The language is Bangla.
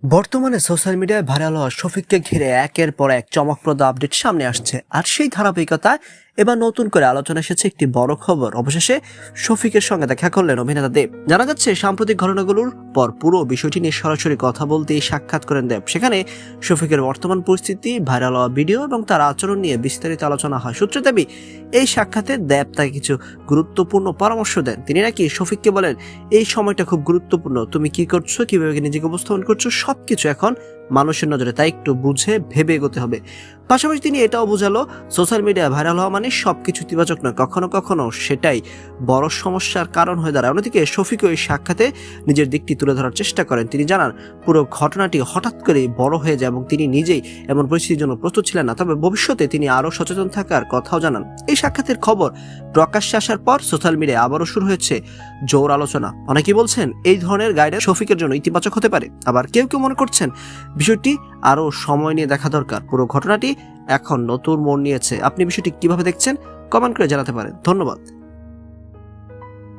বর্তমানে সোশ্যাল মিডিয়ায় ভাইরাল হওয়া শফিককে ঘিরে একের পর এক চমকপ্রদ আপডেট সামনে আসছে। আর সেই ধারাবাহিকতায় এবার নতুন করে আলোচনা এসেছে একটি বড় খবর। অবশেষে শফিকের সঙ্গে দেখা করলেন অভিনেতা দেব। জানা যাচ্ছে সাম্প্রতিক ঘটনাগুলোর পর পুরো বিষয়টি নিয়ে সরাসরি কথা বলতে সাক্ষাৎ করেন দেব। সেখানে শফিকের বর্তমান পরিস্থিতি, ভাইরাল হওয়া ভিডিও এবং তার আচরণ নিয়ে বিস্তারিত আলোচনা হয়। সূত্র দাবি, এই সাক্ষাতে দেব তাকে কিছু গুরুত্বপূর্ণ পরামর্শ দেন। তিনি নাকি শফিককে বলেন, এই সময়টা খুব গুরুত্বপূর্ণ, তুমি কি করছো, কিভাবে নিজেকে উপস্থাপন করছো, সবকিছু এখন মানুষের নজরে, তাই একটু বুঝে ভেবে এগোতে হবে। পাশাপাশি তিনি এটাও বোঝালো, সোশ্যাল মিডিয়া ভাইরাল হওয়া মানে সবকিছু ইতিবাচক নয়, কখনো কখনো সেটাই বড় সমস্যার কারণ হয়ে দাঁড়ায়। অন্যদিকে শফিকও এই সাক্ষাতে নিজের দিকটি তুলে ধরার চেষ্টা করেন। তিনি জানান, পুরো ঘটনাটি হঠাৎ করে বড় হয়ে যায় এবং তিনি নিজেই এমন পরিস্থিতির জন্য প্রস্তুত ছিলেন না, তবে ভবিষ্যতে তিনি আরও সচেতন থাকার কথাও জানান। এই সাক্ষাতের খবর প্রকাশ্যে আসার পর সোশ্যাল মিডিয়ায় আবারও শুরু হয়েছে জোর আলোচনা। অনেকেই বলছেন এই ধরনের গাইডেন্স শফিকের জন্য ইতিবাচক হতে পারে, আবার কেউ কেউ মনে করছেন বিষয়টি আরো সময় নিয়ে দেখা দরকার। পুরো ঘটনাটি এখন নতুন মোড় নিয়েছে। আপনি বিষয়টি কিভাবে দেখছেন কমেন্ট করে জানাতে পারেন। ধন্যবাদ।